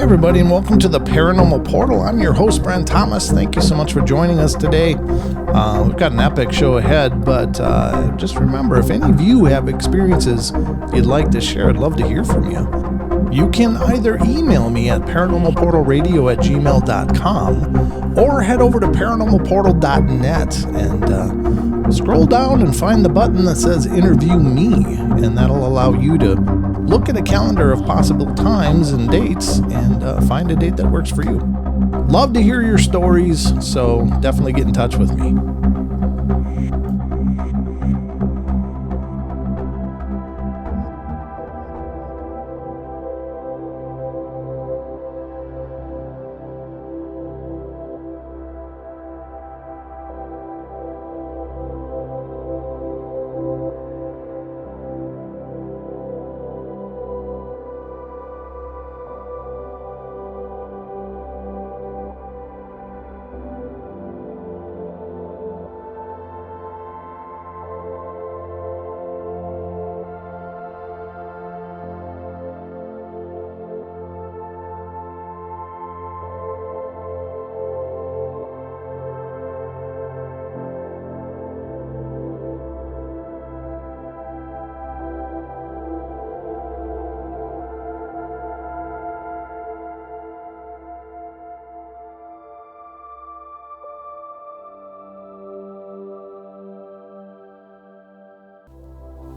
everybody, and welcome to the Paranormal Portal. I'm your host, Brent Thomas. Thank you so much for joining us today. We've got an epic show ahead, but just remember, if any of you have experiences you'd like to share, I'd love to hear from you. You can either email me at paranormalportalradio@gmail.com or head over to paranormalportal.net and scroll down and find the button that says Interview Me, and that'll allow you to look at a calendar of possible times and dates and find a date that works for you. Love to hear your stories, so definitely get in touch with me.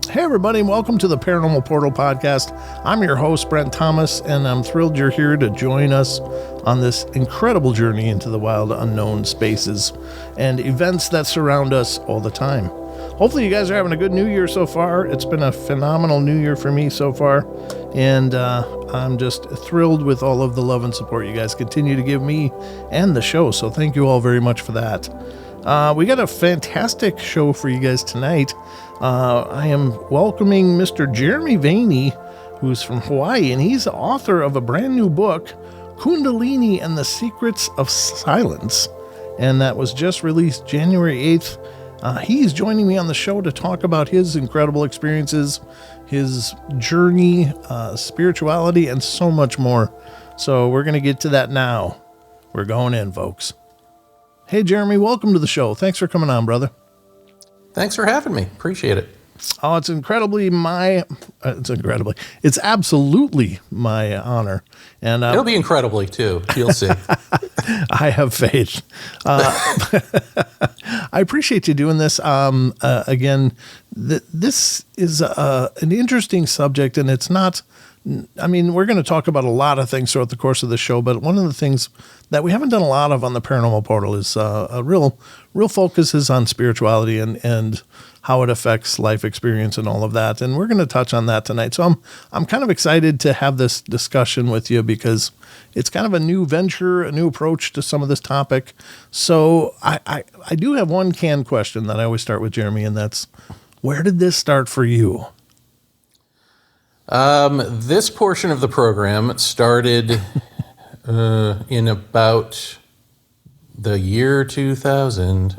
Hey everybody, and welcome to the Paranormal Portal podcast. I'm your host, Brent Thomas, and I'm thrilled you're here to join us on this incredible journey into the wild unknown spaces and events that surround us all the time. Hopefully you guys are having a good new year so far. It's been a phenomenal new year for me so far, and I'm just thrilled with all of the love and support you guys continue to give me and the show, so thank you all very much for that. We got a fantastic show for you guys tonight. I am welcoming Mr. Jeremy Vaeni, who's from Hawaii, and he's the author of a brand new book, Kundalini and the Secrets of Silence, and that was just released January 8th. He's joining me on the show to talk about his incredible experiences, his journey, spirituality, and so much more. So we're going to get to that now. We're going in, folks. Hey, Jeremy, welcome to the show. Thanks for coming on, brother. Thanks for having me. Appreciate it. Oh, it's absolutely my honor. And it'll be incredibly too. You'll see. I have faith. I appreciate you doing this. Again, this is an interesting subject, and it's not, I mean, we're going to talk about a lot of things throughout the course of the show, but one of the things that we haven't done a lot of on the Paranormal Portal is a real focus is on spirituality and how it affects life experience and all of that. And we're going to touch on that tonight. So I'm kind of excited to have this discussion with you because it's kind of a new venture, a new approach to some of this topic. So I do have one canned question that I always start with, Jeremy, and that's, where did this start for you? This portion of the program started in about the year 2000.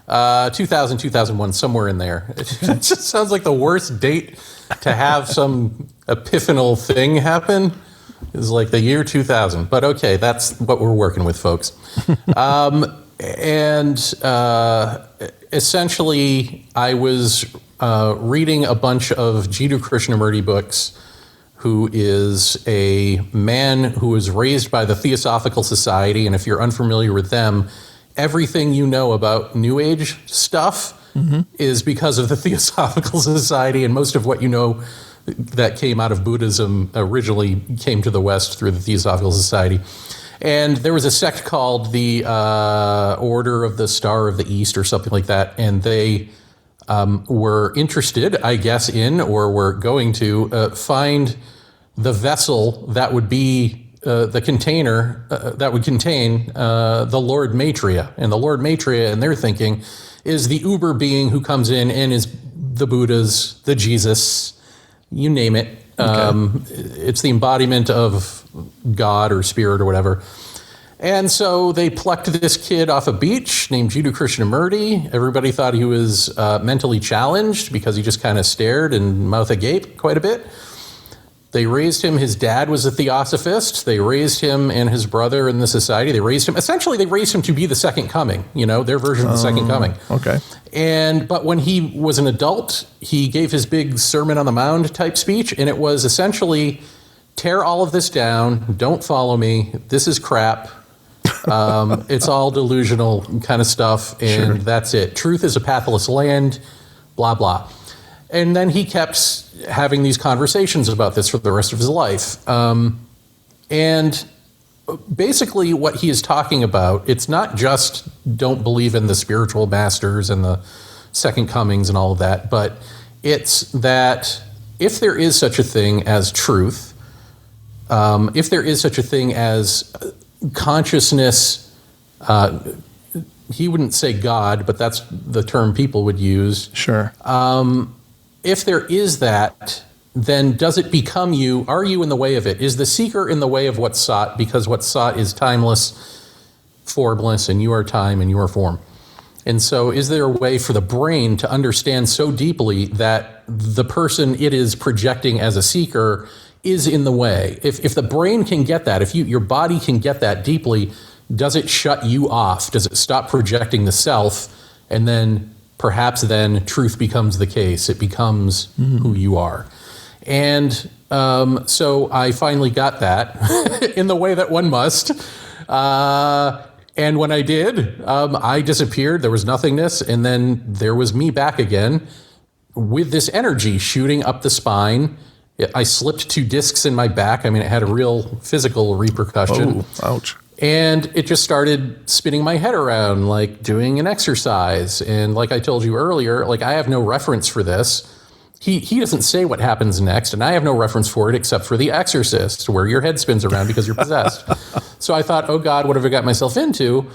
2000, 2001, somewhere in there. It just sounds like the worst date to have some epiphanal thing happen is like the year 2000. But okay, that's what we're working with, folks. Essentially, I was reading a bunch of Jiddu Krishnamurti books, who is a man who was raised by the Theosophical Society, and if you're unfamiliar with them, everything you know about New Age stuff is because of the Theosophical Society, and most of what you know that came out of Buddhism originally came to the West through the Theosophical Society. And there was a sect called the Order of the Star of the East or something like that, and they were interested, I guess, in, or were going to find the vessel that would be the container that would contain the Lord Maitreya. And the Lord Maitreya, in their thinking, is the uber being who comes in and is the Buddhas, the Jesus, you name it. Okay. It's the embodiment of God or spirit or whatever. And so they plucked this kid off a beach named Jiddu Krishnamurti. Everybody thought he was mentally challenged because he just kind of stared and mouth agape quite a bit. They raised him. His dad was a theosophist. They raised him and his brother in the society. They raised him. Essentially, they raised him to be the second coming, their version of the second coming. Okay. But when he was an adult, he gave his big Sermon on the Mount type speech, and it was essentially, tear all of this down. Don't follow me. This is crap. It's all delusional kind of stuff, and that's it. Truth is a pathless land, blah, blah. And then he kept having these conversations about this for the rest of his life. And basically what he is talking about, it's not just don't believe in the spiritual masters and the second comings and all of that, but it's that if there is such a thing as truth, if there is such a thing as consciousness, he wouldn't say God, but that's the term people would use. Sure. If there is that, then does it become you? Are you in the way of it? Is the seeker in the way of what's sought? Because what's sought is timeless, formless, and you are time and you are form. And so is there a way for the brain to understand so deeply that the person it is projecting as a seeker is in the way? If the brain can get that, if your body can get that deeply, does it shut you off? Does it stop projecting the self, and then perhaps then truth becomes the case? It becomes who you are. And so I finally got that in the way that one must. And when I did, I disappeared. There was nothingness. And then there was me back again with this energy shooting up the spine. I slipped 2 discs in my back. I mean, it had a real physical repercussion. Oh, ouch. And it just started spinning my head around, like doing an exercise. And like I told you earlier, like I have no reference for this. He doesn't say what happens next, and I have no reference for it except for The Exorcist, where your head spins around because you're possessed. So I thought, oh God, what have I got myself into?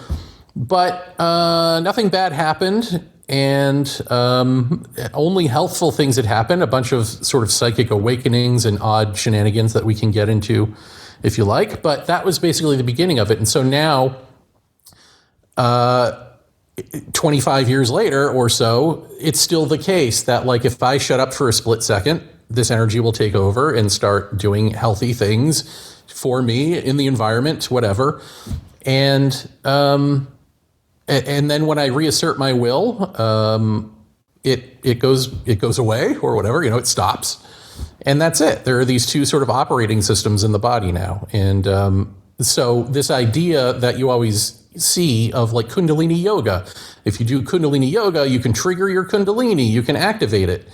But nothing bad happened, and only healthful things had happened, a bunch of sort of psychic awakenings and odd shenanigans that we can get into if you like, but that was basically the beginning of it. And so now, 25 years later or so, it's still the case that like if I shut up for a split second, this energy will take over and start doing healthy things for me in the environment, whatever. And then when I reassert my will, it goes away or whatever, it stops. And that's it. There are these 2 sort of operating systems in the body now. And so this idea that you always see of like Kundalini yoga, if you do Kundalini yoga, you can trigger your Kundalini, you can activate it,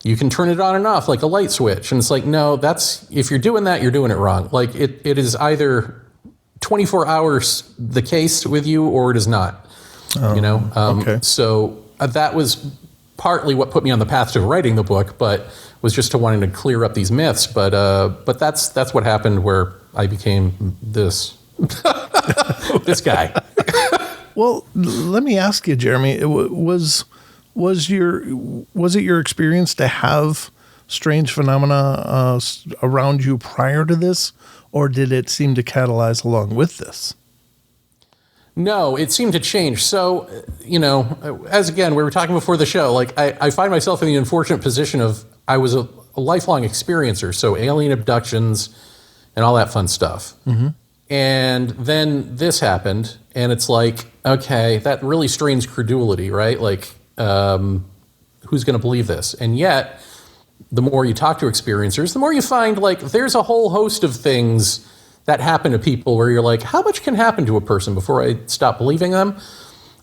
you can turn it on and off like a light switch. And it's like, no, if you're doing that, you're doing it wrong. Like it is either 24 hours the case with you or it is not, Okay. So that was partly what put me on the path to writing the book, but was just to wanting to clear up these myths. But that's what happened where I became this this guy. Well, let me ask you, Jeremy, was it your experience to have strange phenomena around you prior to this, or did it seem to catalyze along with this? No, it seemed to change. So, as again, we were talking before the show, like I find myself in the unfortunate position of I was a lifelong experiencer, so alien abductions and all that fun stuff. Mm-hmm. And then this happened, and it's like, okay, that really strains credulity, right? Like, who's going to believe this? And yet, the more you talk to experiencers, the more you find, like, there's a whole host of things that happen to people where you're like, how much can happen to a person before I stop believing them?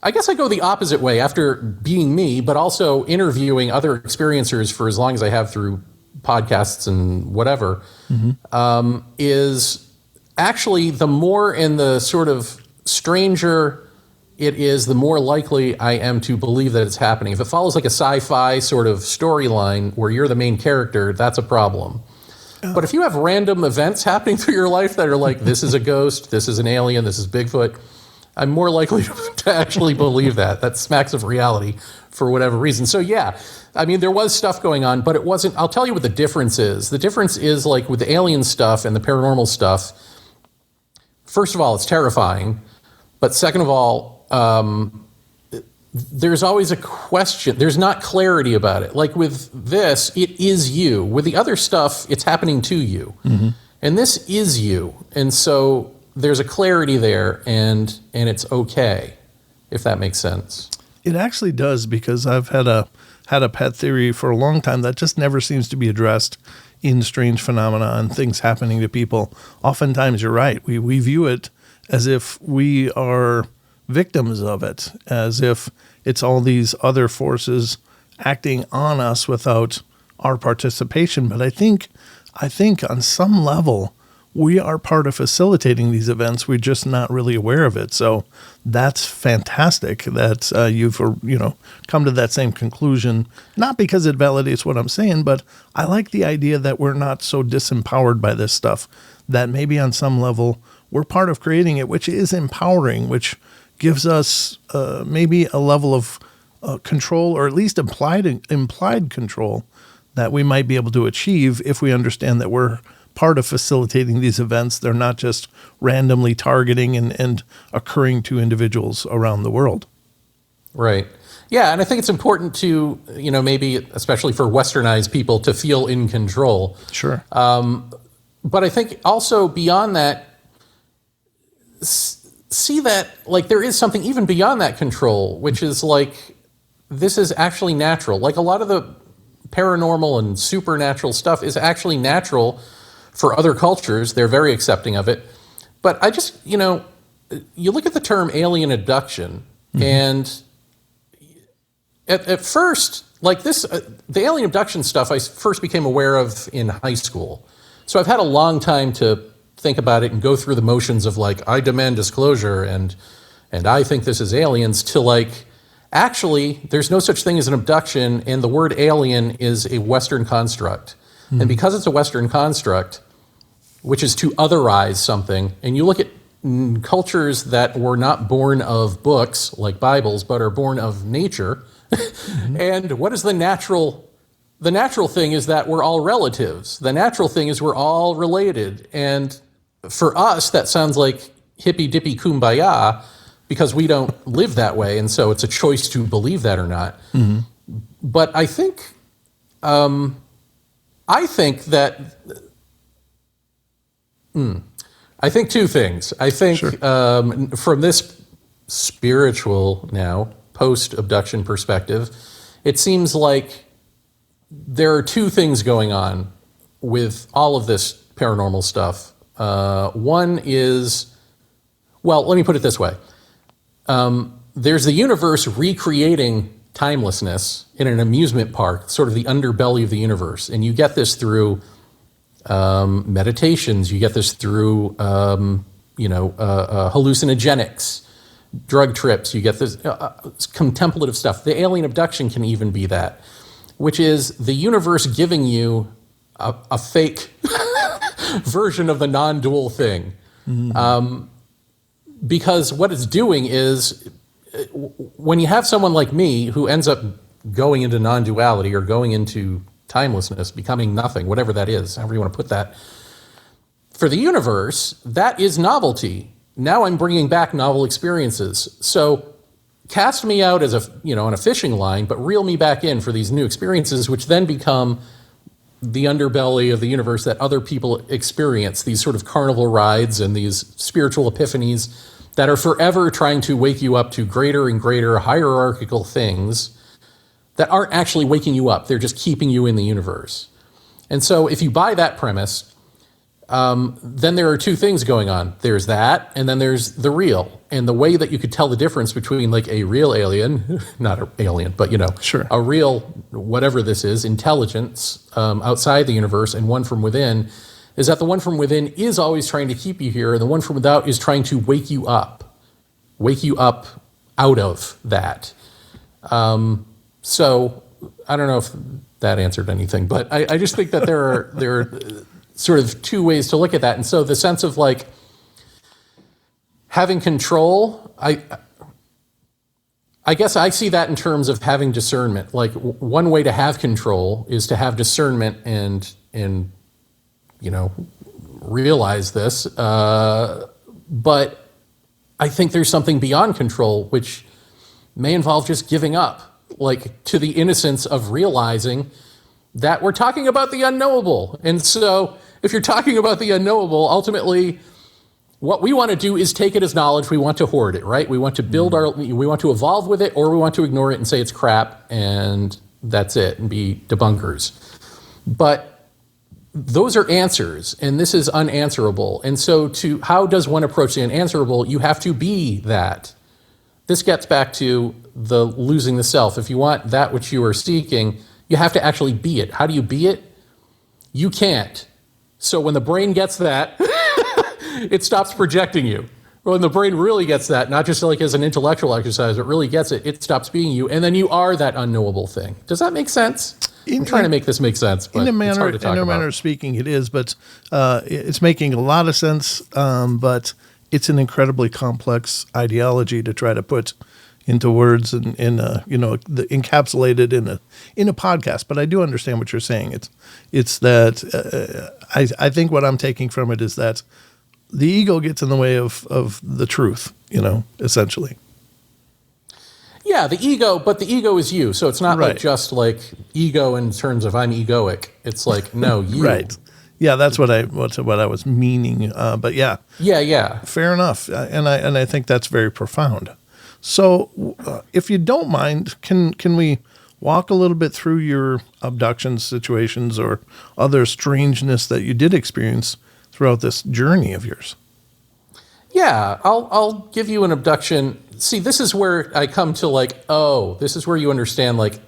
I guess I go the opposite way after being me, but also interviewing other experiencers for as long as I have through podcasts and whatever, is actually the more and the sort of stranger it is, the more likely I am to believe that it's happening. If it follows like a sci-fi sort of storyline where you're the main character, that's a problem. But if you have random events happening through your life that are like, this is a ghost, this is an alien, this is Bigfoot, I'm more likely to actually believe that. That smacks of reality for whatever reason. So yeah, I mean, there was stuff going on, but it wasn't, I'll tell you what the difference is. The difference is like with the alien stuff and the paranormal stuff, first of all, it's terrifying. But second of all, there's always a question. There's not clarity about it. Like with this, it is you. With the other stuff, it's happening to you. Mm-hmm. And this is you. And so there's a clarity there, and it's okay, if that makes sense. It actually does, because I've had a pet theory for a long time that just never seems to be addressed in strange phenomena and things happening to people. Oftentimes, you're right. We view it as if we are victims of it, as if it's all these other forces acting on us without our participation. But I think on some level, we are part of facilitating these events. We're just not really aware of it. So that's fantastic that you've come to that same conclusion, not because it validates what I'm saying, but I like the idea that we're not so disempowered by this stuff, that maybe on some level we're part of creating it, which is empowering, which gives us maybe a level of control, or at least implied control, that we might be able to achieve if we understand that we're part of facilitating these events. They're not just randomly targeting and occurring to individuals around the world. Right. Yeah, and I think it's important to, maybe especially for westernized people, to feel in control. Sure. But I think also beyond that, see that like there is something even beyond that control, which is like, this is actually natural. Like a lot of the paranormal and supernatural stuff is actually natural for other cultures. They're very accepting of it. But I just, you look at the term alien abduction, mm-hmm. and at first, like this, the alien abduction stuff I first became aware of in high school. So I've had a long time to think about it and go through the motions of like, I demand disclosure and I think this is aliens, to like, actually, there's no such thing as an abduction, and the word alien is a Western construct. Mm-hmm. And because it's a Western construct, which is to otherize something, and you look at cultures that were not born of books like Bibles, but are born of nature, mm-hmm. and what is the natural? The natural thing is that we're all relatives. The natural thing is we're all related. And for us, that sounds like hippy-dippy kumbaya, because we don't live that way, and so it's a choice to believe that or not. Mm-hmm. But I think I think two things. I think sure. From this spiritual now, post-abduction perspective, it seems like there are two things going on with all of this paranormal stuff. One is, well, let me put it this way. There's the universe recreating timelessness in an amusement park, sort of the underbelly of the universe. And you get this through meditations, you get this through, hallucinogenics, drug trips, you get this contemplative stuff. The alien abduction can even be that, which is the universe giving you a fake version of the non-dual thing. Mm-hmm. Because what it's doing is, when you have someone like me who ends up going into non-duality or going into timelessness, becoming nothing, whatever that is, however you want to put that, for the universe, that is novelty. Now I'm bringing back novel experiences. So cast me out as on a fishing line, but reel me back in for these new experiences, which then become the underbelly of the universe that other people experience, these sort of carnival rides and these spiritual epiphanies that are forever trying to wake you up to greater and greater hierarchical things that aren't actually waking you up. They're just keeping you in the universe. And so if you buy that premise, then there are two things going on. There's that, and then there's the real. And the way that you could tell the difference between like a real alien, not an alien, but sure. A real, whatever this is, intelligence outside the universe and one from within, is that the one from within is always trying to keep you here, and the one from without is trying to wake you up out of that. So I don't know if that answered anything, but I just think that there are sort of two ways to look at that. And so the sense of like having control, I guess I see that in terms of having discernment. Like one way to have control is to have discernment and realize this. But I think there's something beyond control, which may involve just giving up, like to the innocence of realizing that we're talking about the unknowable. And so if you're talking about the unknowable, ultimately what we want to do is take it as knowledge. We want to hoard it, right? We want to we want to evolve with it, or we want to ignore it and say it's crap and that's it and be debunkers. But those are answers, and this is unanswerable. And so how does one approach the unanswerable? You have to be that. This gets back to the losing the self. If you want that which you are seeking, you have to actually be it. How do you be it? You can't. So when the brain gets that, it stops projecting you. When the brain really gets that, not just like as an intellectual exercise, it really gets it, it stops being you, and then you are that unknowable thing. Does that make sense? I'm trying to make this make sense, but it's hard to talk about. In a manner of speaking, it is, but it's making a lot of sense, but it's an incredibly complex ideology to try to put into words and encapsulated in a podcast. But I do understand what you're saying. It's that I think what I'm taking from it is that the ego gets in the way of the truth, essentially. Yeah, the ego, but the ego is you. So it's not Right. like just like ego in terms of I'm egoic. It's like, no, you. Right. Yeah, that's what I was meaning. But yeah. Yeah. Fair enough. And I think that's very profound. So if you don't mind, can we walk a little bit through your abduction situations or other strangeness that you did experience throughout this journey of yours? Yeah, I'll give you an abduction. See, this is where I come to like, this is where you understand like,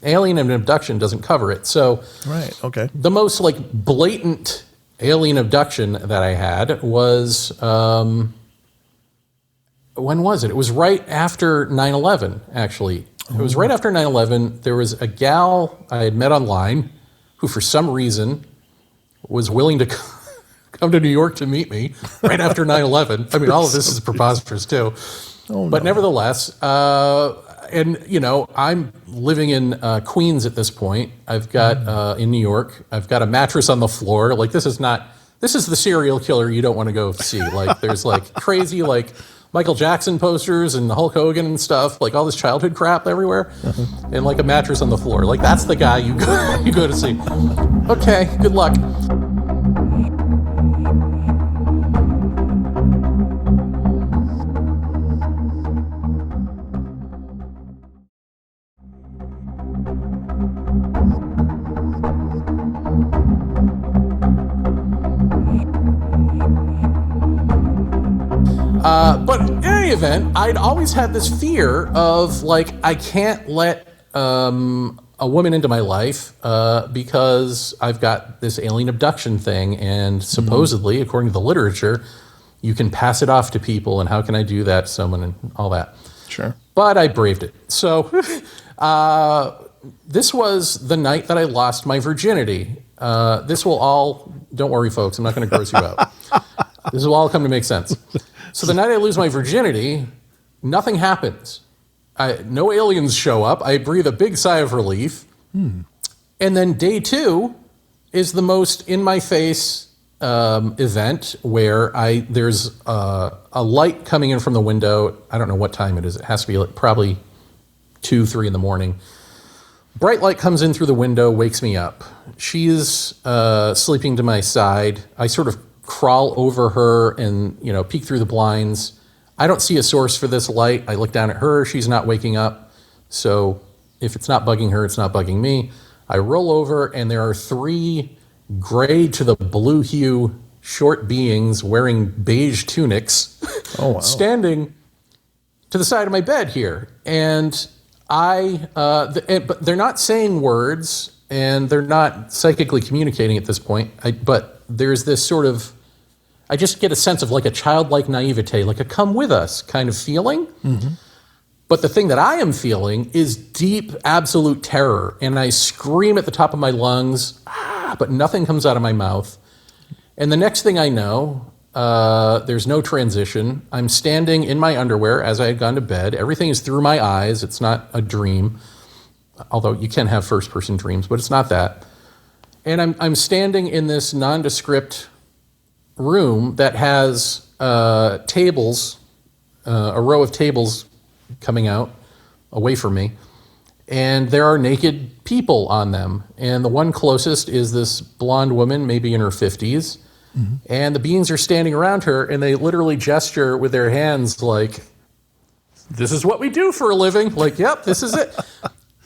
alien and abduction doesn't cover it. So right, okay. The most like blatant alien abduction that I had was, when was it? It was right after 9/11, actually. It was right after 9/11. There was a gal I had met online who for some reason was willing to come to New York to meet me right after 9/11. I mean, all of this is preposterous too. But nevertheless, and I'm living in Queens at this point. I've got in New York. I've got a mattress on the floor. Like this is the serial killer you don't want to go see. Like there's like crazy like Michael Jackson posters and Hulk Hogan and stuff. Like all this childhood crap everywhere, and like a mattress on the floor. Like that's the guy you go to see. Okay, good luck. But in any event, I'd always had this fear of like, I can't let a woman into my life because I've got this alien abduction thing. And supposedly, according to the literature, you can pass it off to people. And how can I do that to someone and all that? Sure. But I braved it. So this was the night that I lost my virginity. This will all, don't worry, folks, I'm not going to gross you out. This will all come to make sense. So the night I lose my virginity, nothing happens. No aliens show up. I breathe a big sigh of relief. And then day 2 is the most in-my-face event where there's a light coming in from the window. I don't know what time it is. It has to be like probably 2, 3 in the morning. Bright light comes in through the window, wakes me up. She's sleeping to my side. I sort of crawl over her and, peek through the blinds. I don't see a source for this light. I look down at her. She's not waking up. So if it's not bugging her, it's not bugging me. I roll over and there are 3 gray to the blue hue short beings wearing beige tunics standing to the side of my bed here. And but they're not saying words and they're not psychically communicating at this point. But there's this sort of, I just get a sense of like a childlike naivete, like a come with us kind of feeling. But the thing that I am feeling is deep, absolute terror. And I scream at the top of my lungs, but nothing comes out of my mouth. And the next thing I know, there's no transition. I'm standing in my underwear as I had gone to bed. Everything is through my eyes. It's not a dream. Although you can have first-person dreams, but it's not that. And I'm standing in this nondescript room that has tables, a row of tables coming out, away from me. And there are naked people on them. And the one closest is this blonde woman, maybe in her 50s. Mm-hmm. And the beings are standing around her, and they literally gesture with their hands like, this is what we do for a living. Like, yep, this is it.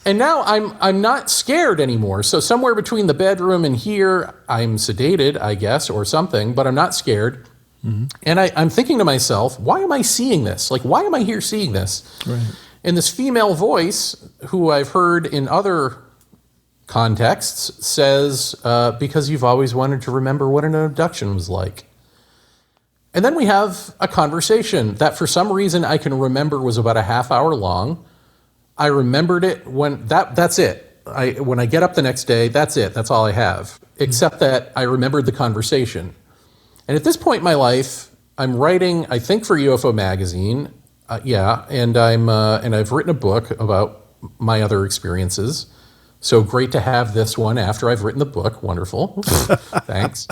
And now I'm not scared anymore. So somewhere between the bedroom and here, I'm sedated, I guess, or something, but I'm not scared. Mm-hmm. And I'm thinking to myself, why am I seeing this? Like, why am I here seeing this? Right. And this female voice, who I've heard in other contexts, says, because you've always wanted to remember what an abduction was like. And then we have a conversation that for some reason I can remember was about a half hour long. I remembered it when that's it. When I get up the next day, that's it. That's all I have, except that I remembered the conversation. And at this point in my life, I'm writing, I think, for UFO Magazine. And I've written a book about my other experiences. So great to have this one after I've written the book. Wonderful. Thanks.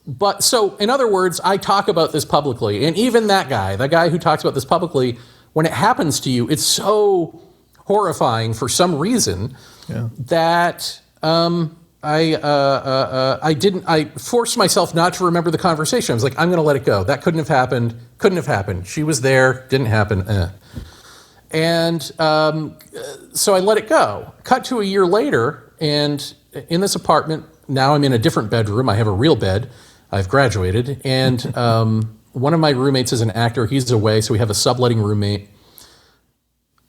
But so, in other words, I talk about this publicly. And even the guy who talks about this publicly, when it happens to you, it's so horrifying for some reason that I forced myself not to remember the conversation. I was like, I'm going to let it go. That couldn't have happened. She was there. Didn't happen. And so I let it go. Cut to a year later, and in this apartment, now I'm in a different bedroom. I have a real bed. I've graduated. And one of my roommates is an actor. He's away, so we have a subletting roommate.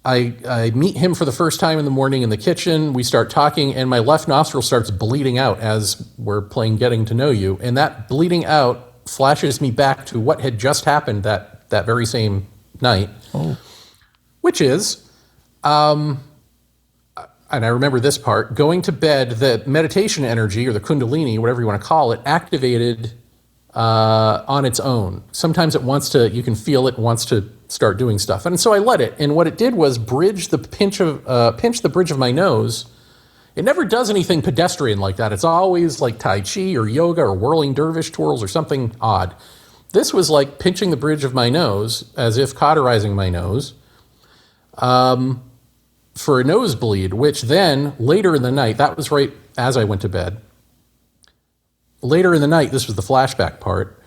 I meet him for the first time in the morning in the kitchen. We start talking, and my left nostril starts bleeding out as we're playing Getting to Know You. And that bleeding out flashes me back to what had just happened that very same night, which is, and I remember this part, going to bed, the meditation energy, or the Kundalini, whatever you want to call it, activated on its own. Sometimes you can feel it wants to start doing stuff. And so I let it. And what it did was pinch the bridge of my nose. It never does anything pedestrian like that. It's always like Tai Chi or yoga or whirling dervish twirls or something odd. This was like pinching the bridge of my nose, as if cauterizing my nose, for a nosebleed, which then later in the night, that was right as I went to bed. Later in the night, this was the flashback part,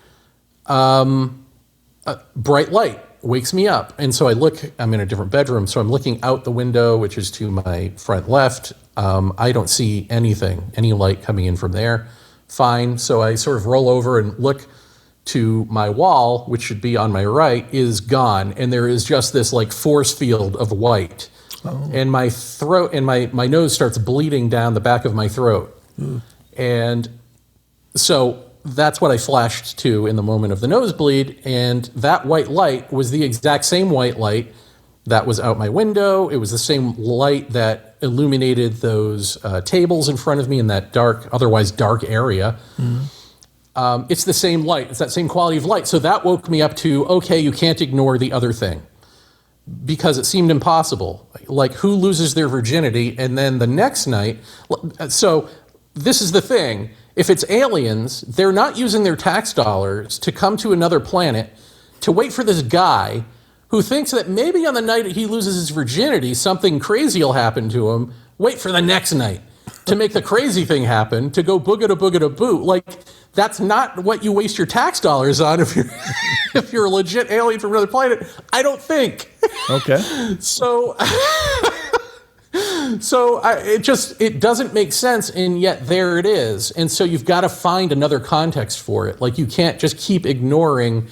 bright light wakes me up. And so I'm in a different bedroom, so I'm looking out the window, which is to my front left. I don't see any light coming in from there. Fine. So I sort of roll over and look to my wall, which should be on my right, is gone. And there is just this like force field of white. Oh. And my throat and my nose starts bleeding down the back of my throat. And so that's what I flashed to in the moment of the nosebleed. And that white light was the exact same white light that was out my window. It was the same light that illuminated those tables in front of me in that otherwise dark area. Mm-hmm. It's the same light. It's that same quality of light. So that woke me up to, okay, you can't ignore the other thing, because it seemed impossible. Like, who loses their virginity? And then the next night, so this is the thing. If it's aliens, they're not using their tax dollars to come to another planet to wait for this guy who thinks that maybe on the night he loses his virginity, something crazy will happen to him. Wait for the next night to make the crazy thing happen, to go booga-da-booga-da-boo. Like, that's not what you waste your tax dollars on if you're a legit alien from another planet, I don't think. Okay. So it doesn't make sense, and yet there it is. And so you've got to find another context for it. Like, you can't just keep ignoring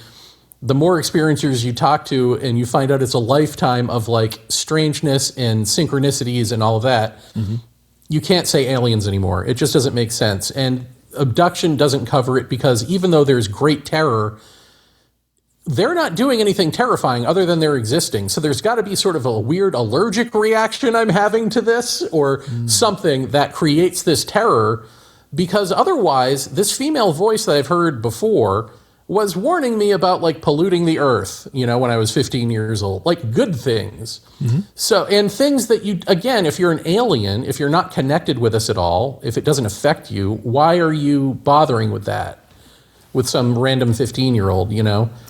the more experiencers you talk to, and you find out it's a lifetime of like strangeness and synchronicities and all of that. Mm-hmm. You can't say aliens anymore. It just doesn't make sense. And abduction doesn't cover it, because even though there's great terror, they're not doing anything terrifying other than they're existing. So there's got to be sort of a weird allergic reaction I'm having to this, or something that creates this terror, because otherwise this female voice that I've heard before was warning me about like polluting the earth, when I was 15 years old, like good things. Mm-hmm. So, and things that again, if you're an alien, if you're not connected with us at all, if it doesn't affect you, why are you bothering with that? With some random 15-year-old,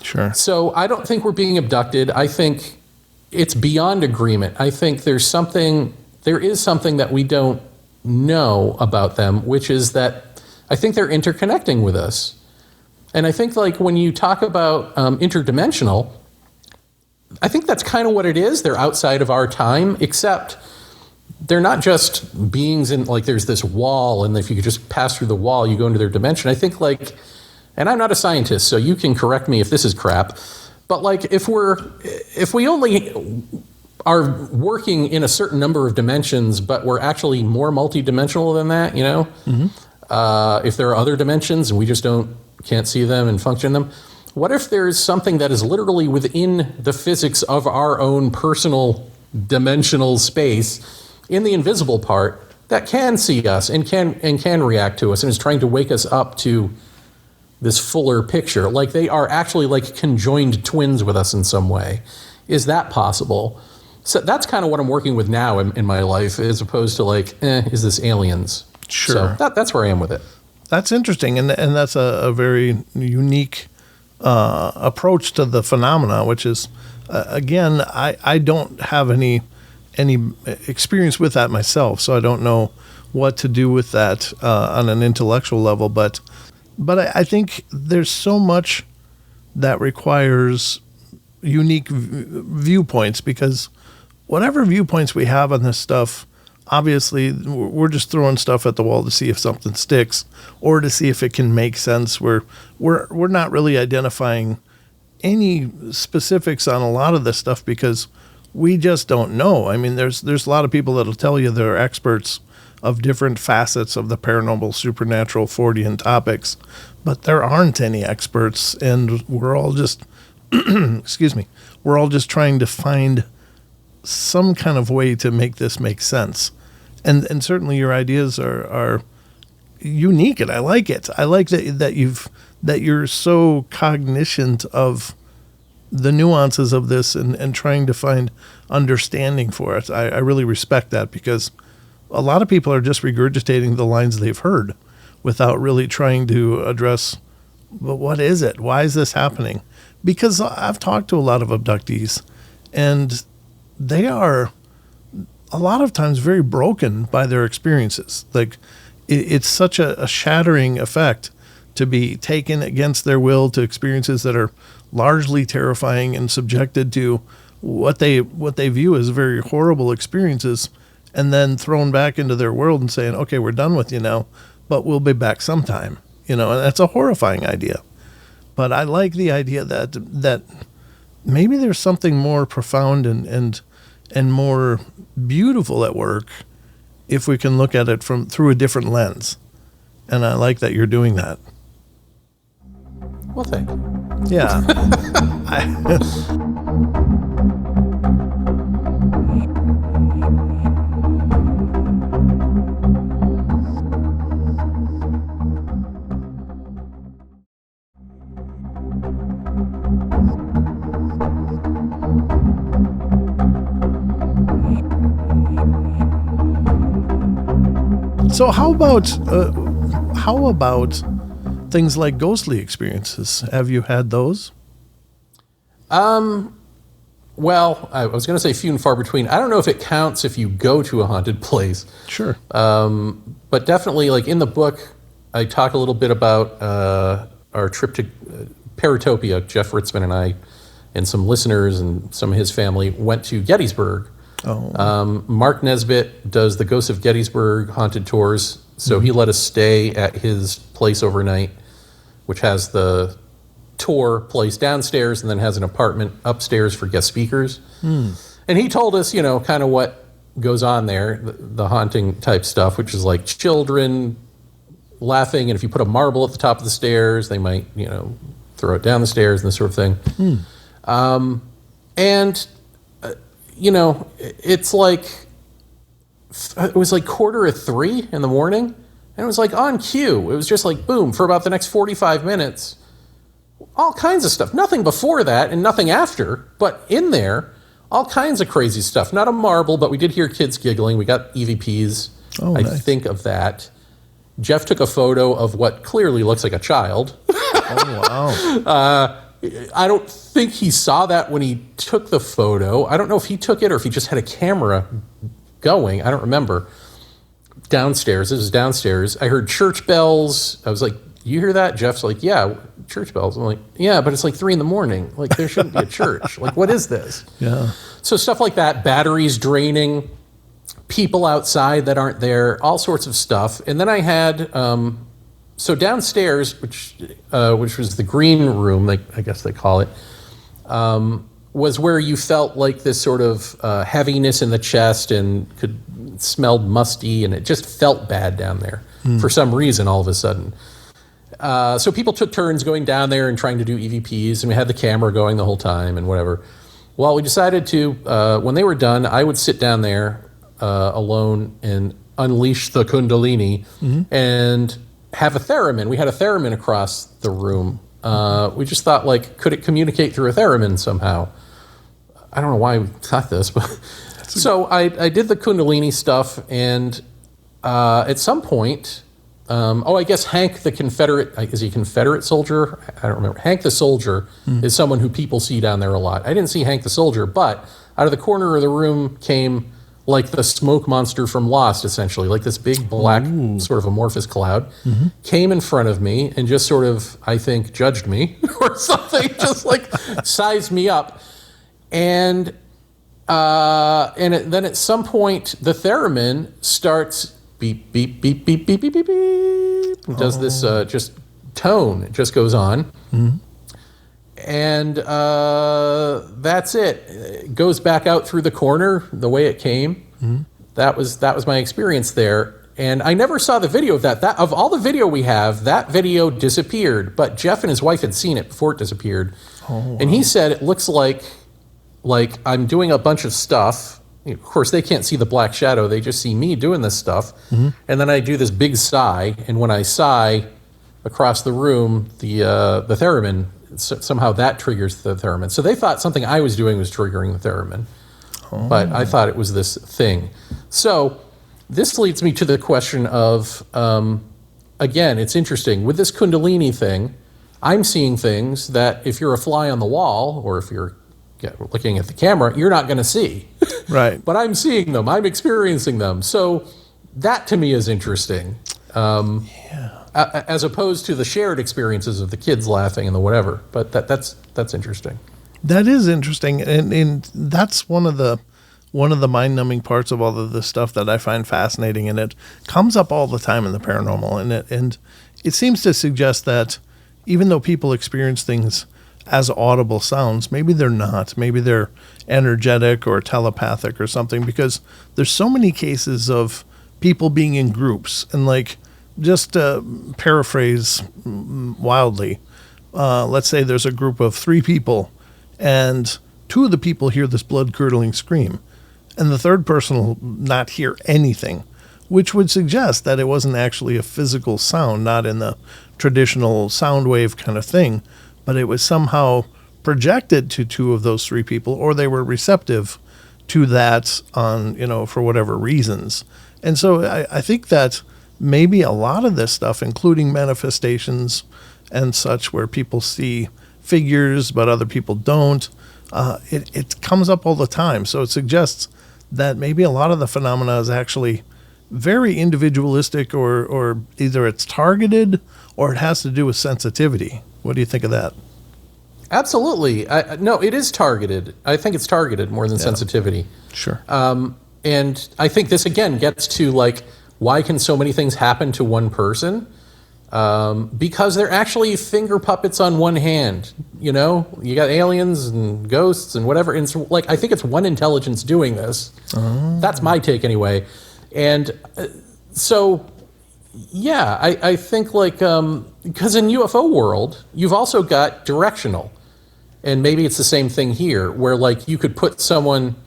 Sure. So I don't think we're being abducted. I think it's beyond agreement. I think there is something that we don't know about them, which is that I think they're interconnecting with us. And I think like when you talk about interdimensional, I think that's kind of what it is. They're outside of our time, except they're not just beings in, like, there's this wall, and if you could just pass through the wall, you go into their dimension. I think, like, and I'm not a scientist, so you can correct me if this is crap, but like if we only are working in a certain number of dimensions, but we're actually more multidimensional than that, you know? Mm-hmm. If there are other dimensions and we just can't see them and function in them, what if there's something that is literally within the physics of our own personal dimensional space in the invisible part that can see us and can react to us and is trying to wake us up to this fuller picture? Like they are actually like conjoined twins with us in some way. Is that possible? So that's kind of what I'm working with now in my life, as opposed to like, is this aliens? Sure. So that's where I am with it. That's interesting, and that's a very unique approach to the phenomena, which is, again, I don't have any experience with that myself, so I don't know what to do with that on an intellectual level, but I think there's so much that requires unique viewpoints, because whatever viewpoints we have on this stuff, obviously we're just throwing stuff at the wall to see if something sticks or to see if it can make sense. We're not really identifying any specifics on a lot of this stuff because we just don't know. I mean, there's a lot of people that'll tell you they're experts of different facets of the paranormal, supernatural, Fortean topics, but there aren't any experts, and we're all just excuse me, we're all just trying to find some kind of way to make this make sense. And certainly your ideas are unique, and I like it. I like that you're so cognizant of the nuances of this and trying to find understanding for it. I really respect that, because a lot of people are just regurgitating the lines they've heard without really trying to address, but what is it? Why is this happening? Because I've talked to a lot of abductees, and they are a lot of times very broken by their experiences. Like it's such a shattering effect to be taken against their will to experiences that are largely terrifying and subjected to what they view as very horrible experiences, and then thrown back into their world and saying, okay, we're done with you now, but we'll be back sometime. You know, and that's a horrifying idea. But I like the idea that maybe there's something more profound and more beautiful at work if we can look at it through a different lens. And I like that you're doing that. Well, thank you. Yeah. So how about things like ghostly experiences? Have you had those? Well, I was going to say few and far between. I don't know if it counts if you go to a haunted place. Sure. But definitely, like in the book, I talk a little bit about our trip to Paratopia. Jeff Ritzman and I and some listeners and some of his family went to Gettysburg. Oh. Mark Nesbitt does the Ghosts of Gettysburg haunted tours, so he let us stay at his place overnight, which has the tour place downstairs and then has an apartment upstairs for guest speakers. And he told us, you know, kind of what goes on there, the haunting type stuff, which is like children laughing, and if you put a marble at the top of the stairs, they might, you know, throw it down the stairs and this sort of thing. And you know, it's like, it was like 2:45 in the morning, and it was like on cue. It was just like, boom, for about the next 45 minutes, all kinds of stuff. Nothing before that and nothing after, but in there, all kinds of crazy stuff. Not a marble, but we did hear kids giggling. We got EVPs, I think, of that. Jeff took a photo of what clearly looks like a child. Oh, wow. I don't think he saw that when he took the photo. I don't know if he took it or if he just had a camera going. I don't remember. Downstairs. This was downstairs. I heard church bells. I was like, you hear that? Jeff's like, yeah, church bells. I'm like, yeah, but it's like 3 a.m. Like, there shouldn't be a church. Like, what is this? Yeah. So stuff like that, batteries draining, people outside that aren't there, all sorts of stuff. And then I had, so downstairs, which was the green room, like I guess they call it, was where you felt like this sort of heaviness in the chest and smelled musty, and it just felt bad down there for some reason all of a sudden. So people took turns going down there and trying to do EVPs, and we had the camera going the whole time and whatever. Well, we decided to, when they were done, I would sit down there alone and unleash the Kundalini and have a theremin. We had a theremin across the room. We just thought, like, could it communicate through a theremin somehow? I don't know why we thought this, but so I did the Kundalini stuff, and at some point, I guess Hank the Confederate, is he a Confederate soldier? I don't remember. Hank the soldier is someone who people see down there a lot. I didn't see Hank the soldier, but out of the corner of the room came like the smoke monster from Lost, essentially, like this big black sort of amorphous cloud, came in front of me and just sort of, I think, judged me or something, just like sized me up. And then at some point, the theremin starts beep, beep, beep, beep, beep, beep, beep, beep. Does this just tone, it just goes on. And that's it. It goes back out through the corner the way it came. That was my experience there. And I never saw the video of that. Of all the video we have, that video disappeared. But Jeff and his wife had seen it before it disappeared. And he said it looks like I'm doing a bunch of stuff. Of course, they can't see the black shadow. They just see me doing this stuff. And then I do this big sigh. And when I sigh across the room, the theremin, somehow that triggers the theremin. So they thought something I was doing was triggering the theremin. But I thought it was this thing. So this leads me to the question of, again, it's interesting. With this Kundalini thing, I'm seeing things that if you're a fly on the wall, or if you're looking at the camera, you're not going to see. Right. But I'm seeing them. I'm experiencing them. So that to me is interesting. As opposed to the shared experiences of the kids laughing and the whatever. But that's interesting. That is interesting, and that's one of the mind-numbing parts of all of this stuff that I find fascinating, and it comes up all the time in the paranormal, and it seems to suggest that even though people experience things as audible sounds, maybe they're not. Maybe they're energetic or telepathic or something, because there's so many cases of people being in groups, and like, just paraphrase wildly, let's say there's a group of 3 people, and 2 of the people hear this blood-curdling scream, and the third person will not hear anything, which would suggest that it wasn't actually a physical sound, not in the traditional sound wave kind of thing, but it was somehow projected to 2 of those 3 people, or they were receptive to that on, for whatever reasons. And so I think that maybe a lot of this stuff, including manifestations and such, where people see figures but other people don't, it comes up all the time. So it suggests that maybe a lot of the phenomena is actually very individualistic, or either it's targeted or it has to do with sensitivity. What do you think of that? Absolutely. No, it is targeted. I think it's targeted more than sensitivity. Sure. And I think this, again, gets to, like, why can so many things happen to one person? Because they're actually finger puppets on one hand. You got aliens and ghosts and whatever. And it's like, I think it's one intelligence doing this. That's my take anyway. And so, yeah, I think, like, because in UFO world, you've also got directional. And maybe it's the same thing here, where, like, you could put someone,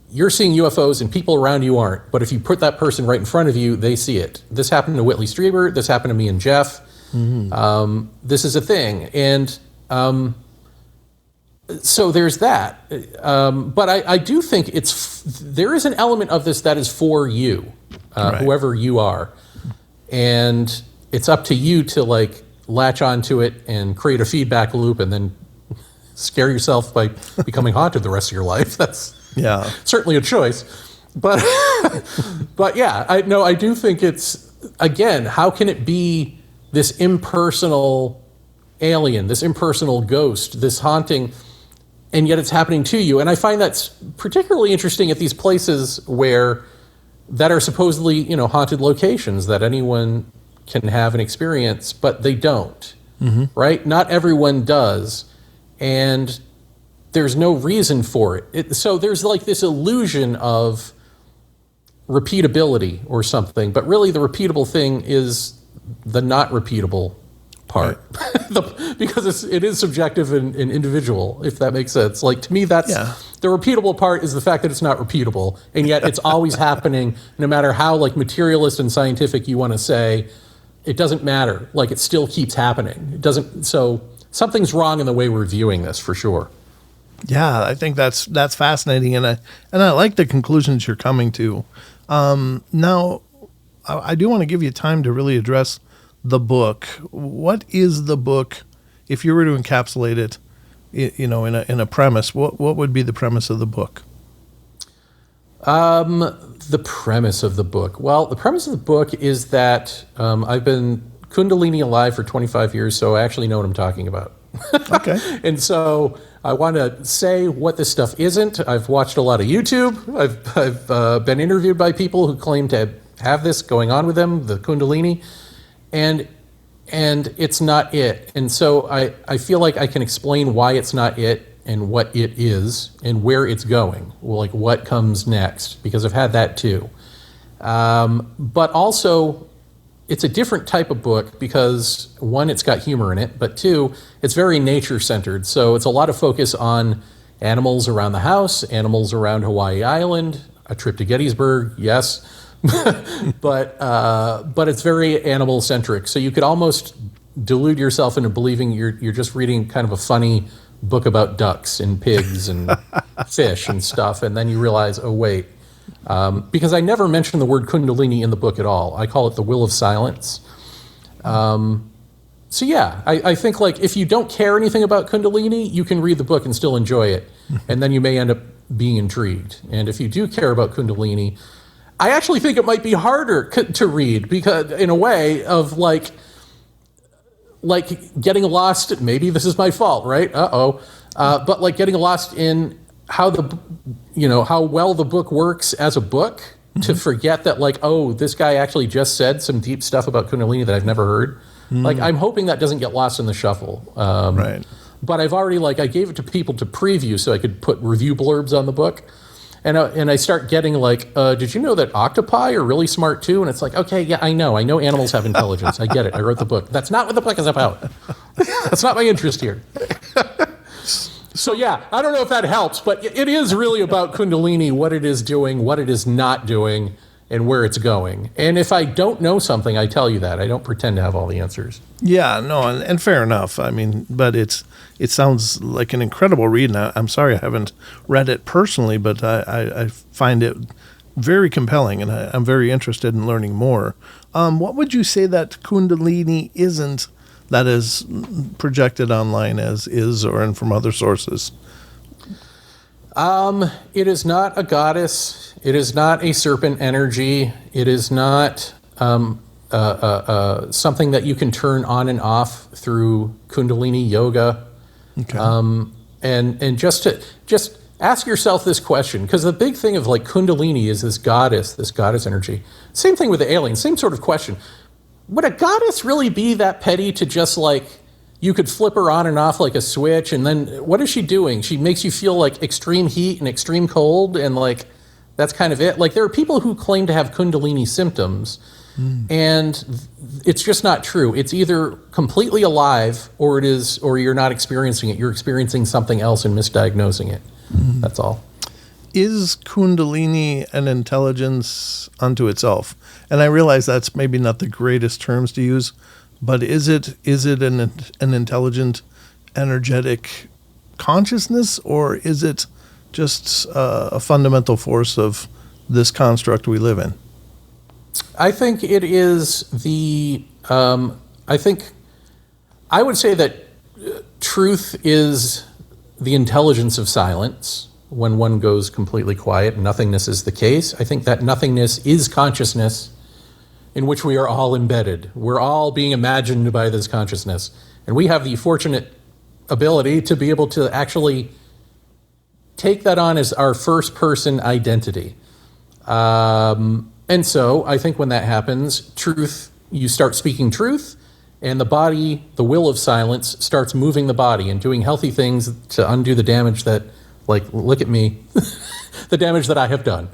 you're seeing UFOs and people around you aren't. But if you put that person right in front of you, they see it. This happened to Whitley Strieber. This happened to me and Jeff. This is a thing. And so there's that. But I do think there is an element of this that is for you, right, whoever you are. And it's up to you to, like, latch onto it and create a feedback loop and then scare yourself by becoming haunted the rest of your life. That's certainly a choice. But but yeah, I do think it's, again, how can it be this impersonal alien, this impersonal ghost, this haunting, and yet it's happening to you? And I find that's particularly interesting at these places that are supposedly, haunted locations that anyone can have an experience, but they don't, right? Not everyone does, and there's no reason for it. So there's like this illusion of repeatability or something, but really the repeatable thing is the not repeatable part, right. Because it is subjective and individual, if that makes sense. Like, to me, that's the repeatable part is the fact that it's not repeatable, and yet it's always happening, no matter how like materialist and scientific you want to say. It doesn't matter. Like, it still keeps happening. It doesn't. So something's wrong in the way we're viewing this, for sure. Yeah, I think that's fascinating, and I like the conclusions you're coming to. Now, I do want to give you time to really address the book. What is the book, if you were to encapsulate it, in a premise? What would be the premise of the book? The premise of the book. Well, the premise of the book is that I've been Kundalini alive for 25 years, so I actually know what I'm talking about. Okay. And so I want to say what this stuff isn't. I've watched a lot of YouTube. I've been interviewed by people who claim to have this going on with them, the Kundalini, and it's not it. And so I feel like I can explain why it's not it and what it is and where it's going, like what comes next, because I've had that too. But also, it's a different type of book because, one, it's got humor in it, but two, it's very nature-centered. So it's a lot of focus on animals around the house, animals around Hawaii Island, a trip to Gettysburg, yes, but it's very animal-centric. So you could almost delude yourself into believing you're just reading kind of a funny book about ducks and pigs and fish and stuff, and then you realize, oh wait, because I never mention the word Kundalini in the book at all. I call it the will of silence. So yeah, I think like if you don't care anything about Kundalini, you can read the book and still enjoy it, and then you may end up being intrigued. And if you do care about Kundalini, I actually think it might be harder to read, because in a way of like getting lost. Maybe this is my fault, right? But like getting lost in how how well the book works as a book, to forget that like, oh, this guy actually just said some deep stuff about Kundalini that I've never heard. Like, I'm hoping that doesn't get lost in the shuffle. Right. But I've already I gave it to people to preview so I could put review blurbs on the book. And I start getting did you know that octopi are really smart too? And it's like, okay, yeah, I know animals have intelligence. I get it. I wrote the book. That's not what the book is about. That's not my interest here. So yeah, I don't know if that helps, but it is really about Kundalini, what it is doing, what it is not doing, and where it's going. And if I don't know something, I tell you that. I don't pretend to have all the answers. Yeah, no, and fair enough. I mean, but it sounds like an incredible read. And I'm sorry I haven't read it personally, but I find it very compelling, and I'm very interested in learning more. What would you say that Kundalini isn't, that is projected online as is, or and from other sources? It is not a goddess. It is not a serpent energy. It is not something that you can turn on and off through Kundalini yoga. Okay. And just ask yourself this question, because the big thing of like Kundalini is this goddess energy. Same thing with the aliens, same sort of question. Would a goddess really be that petty to just like, you could flip her on and off like a switch, and then what is she doing? She makes you feel like extreme heat and extreme cold, and like, that's kind of it. Like, there are people who claim to have Kundalini symptoms, and it's just not true. It's either completely alive, or you're not experiencing it. You're experiencing something else and misdiagnosing it. That's all. Is Kundalini an intelligence unto itself? And I realize that's maybe not the greatest terms to use, but is it an intelligent, energetic consciousness, or is it just a fundamental force of this construct we live in? I think it is I would say that truth is the intelligence of silence, when one goes completely quiet, nothingness is the case. I think that nothingness is consciousness in which we are all embedded. We're all being imagined by this consciousness. And we have the fortunate ability to be able to actually take that on as our first person identity. And so I think when that happens, truth, you start speaking truth, and the body, the will of silence, starts moving the body and doing healthy things to undo the damage that, like, look at me, the damage that I have done.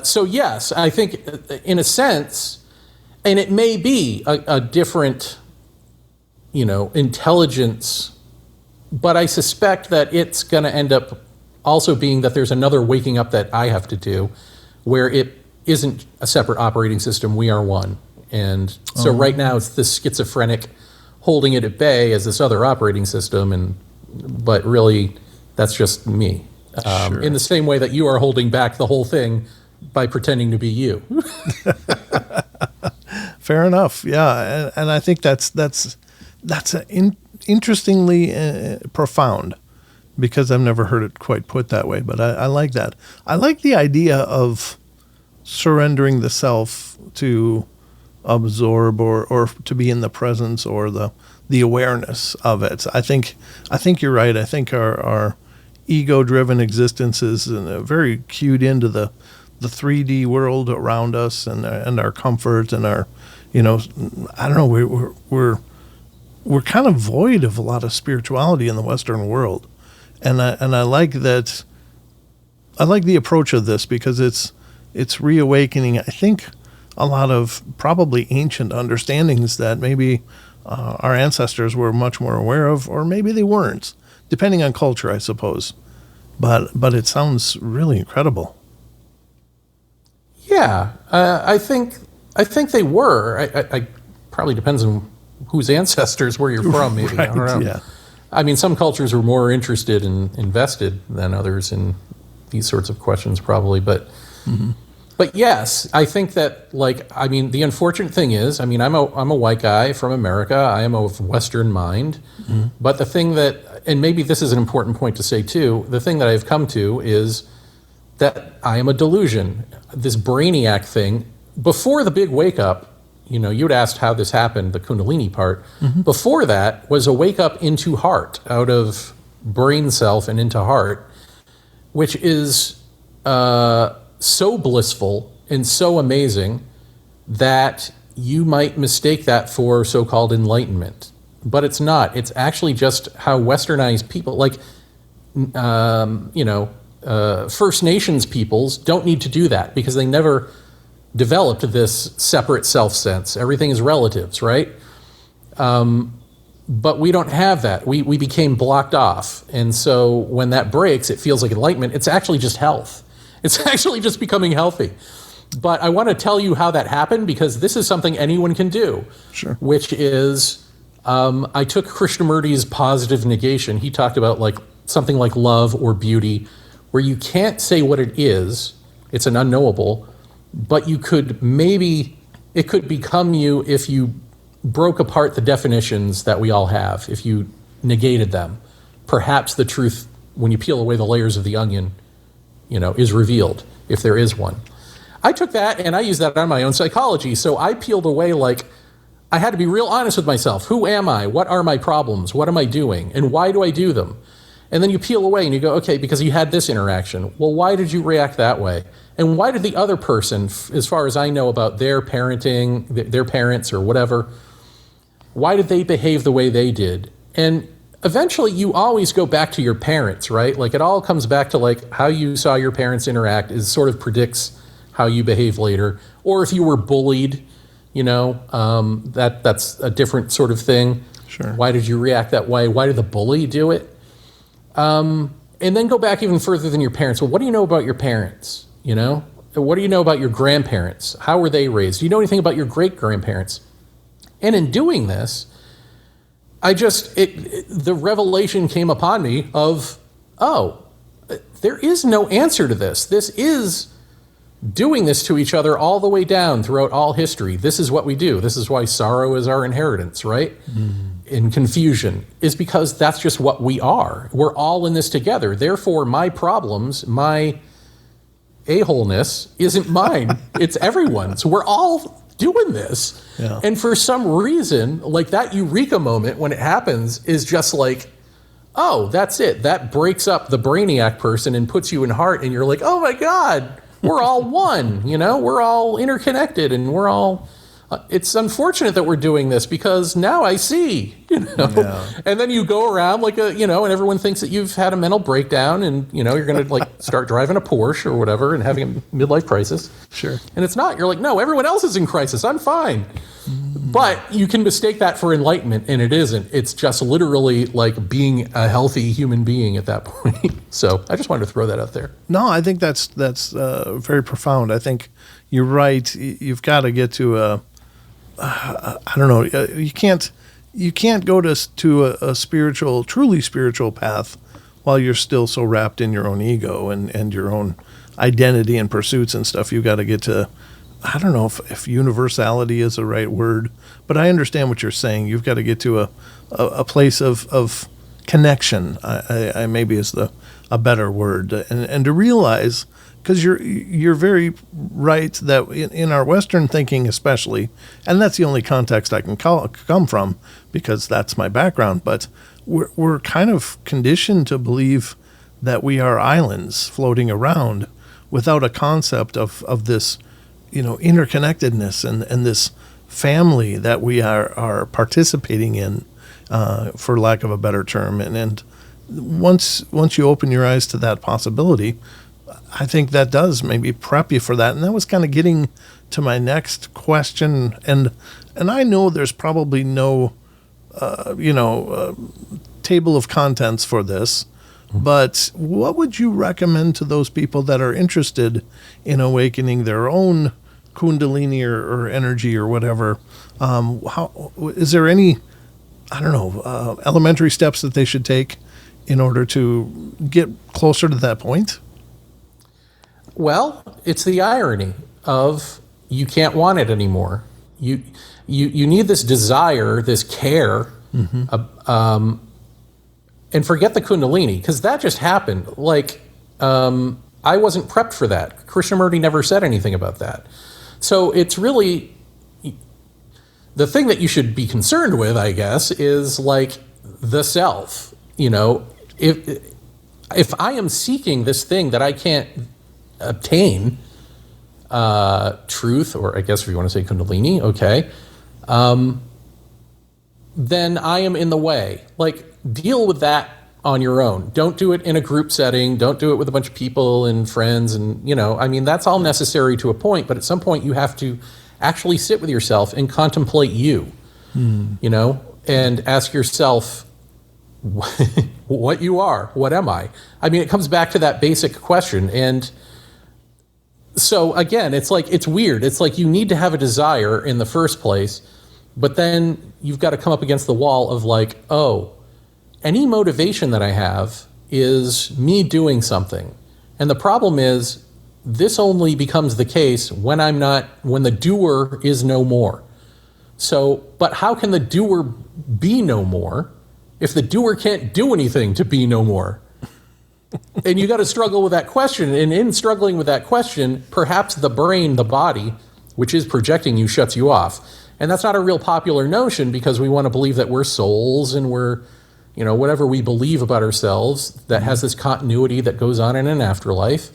So yes, I think in a sense, and it may be a different, intelligence, but I suspect that it's going to end up also being that there's another waking up that I have to do, where it isn't a separate operating system, we are one. And so right now it's this schizophrenic holding it at bay as this other operating system, but really that's just me. Sure. In the same way that you are holding back the whole thing by pretending to be you. Fair enough. Yeah. And I think that's interestingly profound, because I've never heard it quite put that way, but I like that. I like the idea of surrendering the self to absorb or to be in the presence or the awareness of it. I think you're right. I think our ego-driven existence is very cued into the 3D world around us and our comfort and our, I don't know, we're kind of void of a lot of spirituality in the Western world. And I like that. I like the approach of this because it's reawakening, I think, a lot of probably ancient understandings that maybe our ancestors were much more aware of, or maybe they weren't, depending on culture, I suppose. But it sounds really incredible. Yeah, I think they were. I probably depends on whose ancestors where you're from, maybe. Right, I don't know. Yeah. I mean, some cultures were more interested and invested than others in these sorts of questions, probably. But yes, I think that, the unfortunate thing is, I'm a white guy from America. I am of Western mind. But the thing that, and maybe this is an important point to say too, the thing that I've come to is that I am a delusion. This brainiac thing, before the big wake up, you'd asked how this happened, the Kundalini part. Before that was a wake up into heart, out of brain self and into heart, which is so blissful and so amazing that you might mistake that for so-called enlightenment. But it's not. It's actually just how Westernized people, First Nations peoples don't need to do that because they never developed this separate self-sense. Everything is relatives, right? But we don't have that. We became blocked off. And so when that breaks, it feels like enlightenment. It's actually just health. It's actually just becoming healthy. But I want to tell you how that happened, because this is something anyone can do. Sure. Which is, I took Krishnamurti's positive negation. He talked about something like love or beauty, where you can't say what it is. It's an unknowable. But it could become you if you broke apart the definitions that we all have, if you negated them. Perhaps the truth, when you peel away the layers of the onion, is revealed, if there is one. I took that and I used that on my own psychology. So I peeled away, I had to be real honest with myself. Who am I? What are my problems? What am I doing? And why do I do them? And then you peel away and you go, okay, because you had this interaction. Well, why did you react that way? And why did the other person, as far as I know about their parenting, their parents or whatever, why did they behave the way they did? And eventually you always go back to your parents, right? It all comes back to how you saw your parents interact is sort of predicts how you behave later. Or if you were bullied, that's a different sort of thing. Sure. Why did you react that way? Why did the bully do it? And then go back even further than your parents. Well, what do you know about your parents? What do you know about your grandparents? How were they raised? Do you know anything about your great-grandparents? And in doing this, the revelation came upon me of, there is no answer to this. This is doing this to each other all the way down throughout all history. This is what we do. This is why sorrow is our inheritance, right? In confusion, is because that's just what we are. We're all in this together. Therefore, my problems, my a-holeness isn't mine. It's everyone's. We're all doing this. Yeah. And for some reason, like that eureka moment when it happens is just like, oh, that's it. That breaks up the brainiac person and puts you in heart, and you're like, oh my God, we're all one, you know, we're all interconnected, and we're all, it's unfortunate that we're doing this because now I see, you know, and then you go around like a, you know, and everyone thinks that you've had a mental breakdown and, you know, you're going to like start driving a Porsche or whatever and having a midlife crisis. Sure. And it's not, you're like, no, everyone else is in crisis. I'm fine. But you can mistake that for enlightenment, and it isn't. It's just literally like being a healthy human being at that point. So I just wanted to throw that out there. No, I think that's very profound. I think you're right. You've got to get to I don't know. You can't go to a spiritual, truly spiritual path while you're still so wrapped in your own ego and your own identity and pursuits and stuff. You've got to get to, I don't know if universality is the right word, but I understand what you're saying. You've got to get to a place of connection. I maybe is a better word, and to realize, because you're very right that in our Western thinking especially, and that's the only context I can come from because that's my background, but we're kind of conditioned to believe that we are islands floating around without a concept of this, you know, interconnectedness and this family that we are participating in, for lack of a better term. And once you open your eyes to that possibility, I think that does maybe prep you for that. And that was kind of getting to my next question. And I know there's probably no, table of contents for this, but what would you recommend to those people that are interested in awakening their own Kundalini or energy or whatever? How is there any, I don't know, elementary steps that they should take in order to get closer to that point? Well, it's the irony of you can't want it anymore. You need this desire, this care, and forget the Kundalini, because that just happened. Like, I wasn't prepped for that. Krishnamurti never said anything about that. So it's really, the thing that you should be concerned with, I guess, is like the self. You know, if I am seeking this thing that I can't obtain, truth, or I guess if you want to say Kundalini, okay, then I am in the way. Like, deal with that on your own. Don't do it in a group setting. Don't do it with a bunch of people and friends. And, you know, I mean, that's all necessary to a point, but at some point you have to actually sit with yourself and contemplate you, you know, and ask yourself what you are. What am I? I mean, it comes back to that basic question. And so again, it's like, it's weird. It's like you need to have a desire in the first place, but then you've got to come up against the wall of like, oh, any motivation that I have is me doing something. And the problem is this only becomes the case when when the doer is no more. So, but how can the doer be no more if the doer can't do anything to be no more? And you got to struggle with that question. And in struggling with that question, perhaps the brain, the body, which is projecting you, shuts you off. And that's not a real popular notion, because we want to believe that we're souls and we're, you know, whatever we believe about ourselves that has this continuity that goes on in an afterlife.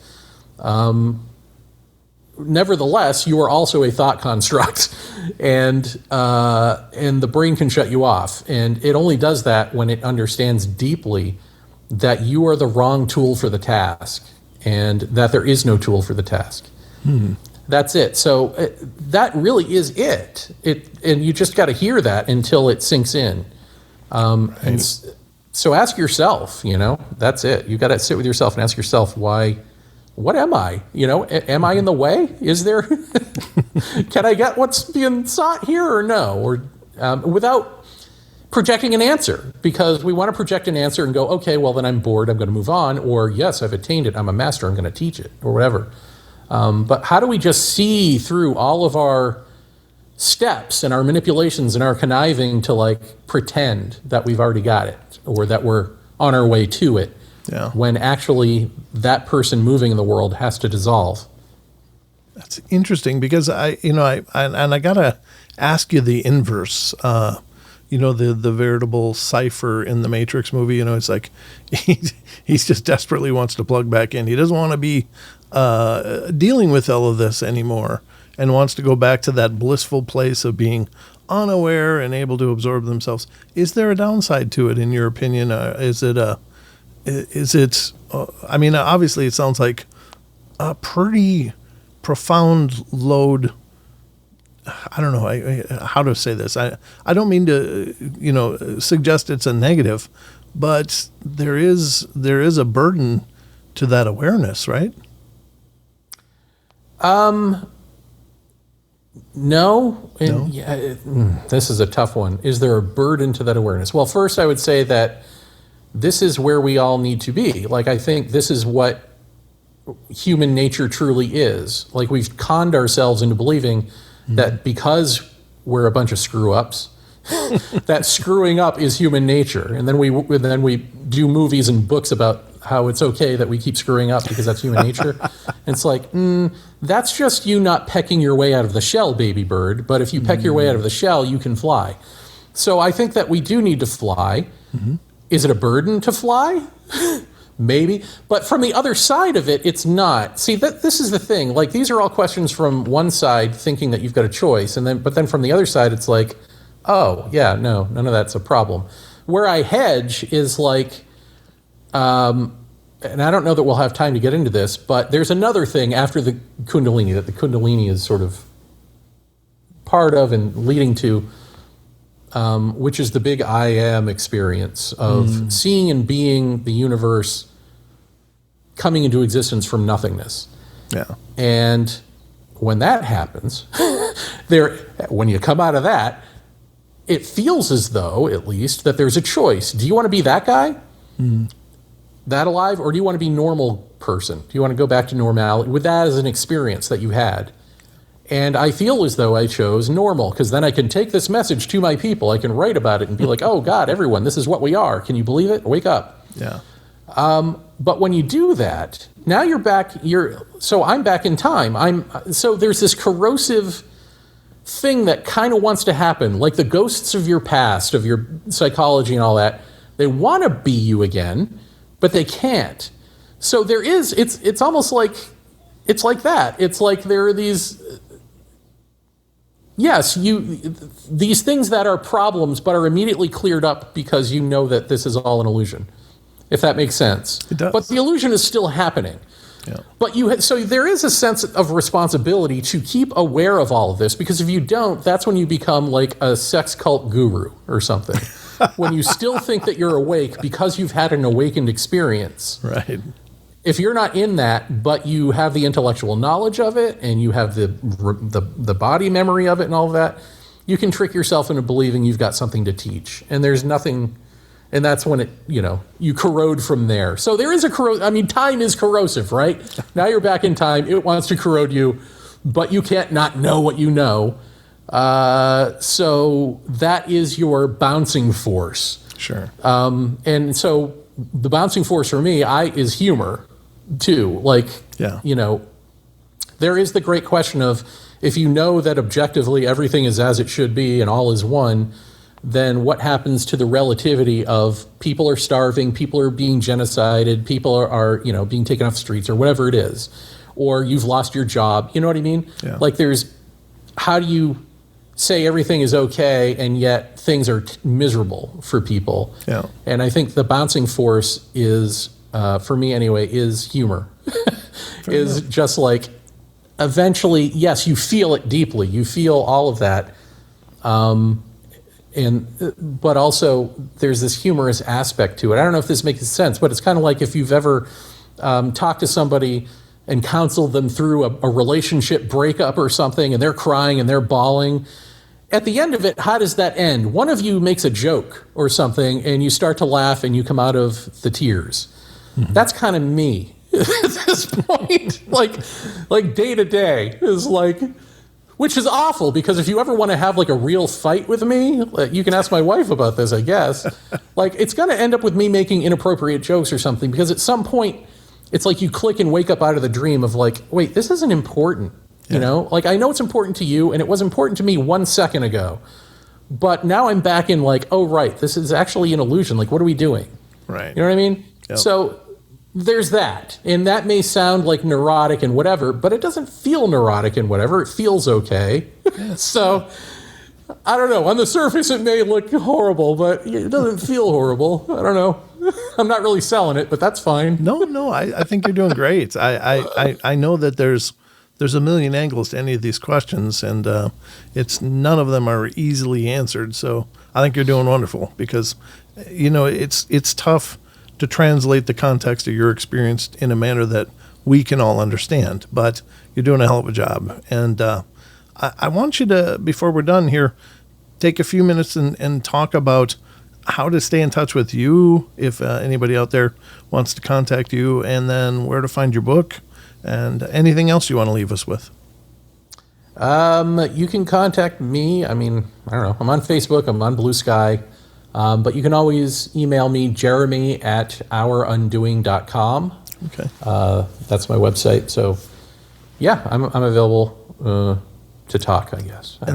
Nevertheless, you are also a thought construct, and the brain can shut you off. And it only does that when it understands deeply that you are the wrong tool for the task, and that there is no tool for the task. That's it. So that really is it. And you just got to hear that until it sinks in. And so ask yourself, you know, that's it. You got to sit with yourself and ask yourself, what am I? You know, am I in the way? Is there, can I get what's being sought here or no? Or without projecting an answer, because we want to project an answer and go, okay, well then I'm bored, I'm going to move on. Or yes, I've attained it, I'm a master, I'm going to teach it, or whatever. But how do we just see through all of our steps and our manipulations and our conniving to like pretend that we've already got it or that we're on our way to it, when actually that person moving in the world has to dissolve? That's interesting because I gotta ask you the inverse. The veritable cipher in the Matrix movie. It's like he's just desperately wants to plug back in. He doesn't want to be dealing with all of this anymore, and wants to go back to that blissful place of being unaware and able to absorb themselves. Is there a downside to it, in your opinion? Obviously it sounds like a pretty profound load. I don't know how to say this. I don't mean to, suggest it's a negative, but there is a burden to that awareness, right? No. No? Yeah, this is a tough one. Is there a burden to that awareness? Well, first I would say that this is where we all need to be. Like, I think this is what human nature truly is. Like, we've conned ourselves into believing that because we're a bunch of screw-ups, that screwing up is human nature. And then we do movies and books about how it's okay that we keep screwing up because that's human nature. And it's like, that's just you not pecking your way out of the shell, baby bird. But if you peck your way out of the shell, you can fly. So I think that we do need to fly. Is it a burden to fly? Maybe. But from the other side of it, it's not. See, this is the thing. Like, these are all questions from one side thinking that you've got a choice. But then from the other side, it's like, oh, yeah, no, none of that's a problem. Where I hedge is like, and I don't know that we'll have time to get into this, but there's another thing after the Kundalini that the Kundalini is sort of part of and leading to, which is the big I am experience of seeing and being the universe coming into existence from nothingness. Yeah. And when that happens, when you come out of that, it feels as though, at least, that there's a choice. Do you want to be that guy? That alive? Or do you want to be normal person? Do you want to go back to normality with that as an experience that you had? And I feel as though I chose normal, because then I can take this message to my people. I can write about it and be like, oh, God, everyone, this is what we are. Can you believe it? Wake up. Yeah. But when you do that, now you're back. So I'm back in time. So there's this corrosive thing that kind of wants to happen, like the ghosts of your past, of your psychology and all that. They want to be you again, but they can't. So there is. It's almost like it's like that. It's like there are these. Yes, these things that are problems, but are immediately cleared up because you know that this is all an illusion. If that makes sense. It does. But the illusion is still happening. Yeah. But so there is a sense of responsibility to keep aware of all of this, because if you don't, that's when you become like a sex cult guru or something. When you still think that you're awake because you've had an awakened experience. Right. If you're not in that, but you have the intellectual knowledge of it and you have the body memory of it and all of that, you can trick yourself into believing you've got something to teach. And there's nothing. And that's when you corrode from there. So there is time is corrosive, right? Now you're back in time. It wants to corrode you, but you can't not know what you know. So that is your bouncing force. Sure. And so the bouncing force for me, is humor too. Like, there is the great question of, if you know that objectively everything is as it should be and all is one, then what happens to the relativity of people are starving, people are being genocided, people are being taken off the streets or whatever it is, or you've lost your job, you know what I mean? Yeah. Like, how do you say everything is okay and yet things are miserable for people? Yeah. And I think the bouncing force is, for me anyway, is humor. Is just like, eventually, yes, you feel it deeply, you feel all of that, but also there's this humorous aspect to it. I don't know if this makes sense, but it's kind of like if you've ever talked to somebody and counseled them through a relationship breakup or something, and they're crying and they're bawling. At the end of it, how does that end? One of you makes a joke or something, and you start to laugh and you come out of the tears. Mm-hmm. That's kind of me. at this point. Like day to day is like, which is awful, because if you ever want to have like a real fight with me, you can ask my wife about this, I guess. Like, it's going to end up with me making inappropriate jokes or something, because at some point it's like you click and wake up out of the dream of like, wait, this isn't important. You know, like, I know it's important to you, and it was important to me 1 second ago, but now I'm back in like, oh, right, this is actually an illusion. Like, what are we doing? Right. You know what I mean? Yep. So there's that. And that may sound like neurotic and whatever, but it doesn't feel neurotic and whatever. It feels okay. So I don't know. On the surface, it may look horrible, but it doesn't feel horrible. I don't know. I'm not really selling it, but that's fine. No, I think you're doing great. I know that there's a million angles to any of these questions, and it's none of them are easily answered. So I think you're doing wonderful, because, you know, it's tough to translate the context of your experience in a manner that we can all understand, but you're doing a hell of a job. And I want you to, before we're done here, take a few minutes and talk about how to stay in touch with you if anybody out there wants to contact you, and then where to find your book, and anything else you want to leave us with. You can contact me. I mean, I don't know. I'm on Facebook. I'm on Blue Sky. But you can always email me, jeremy@ourundoing.com. Okay. That's my website. So, yeah, I'm available to talk, I guess. I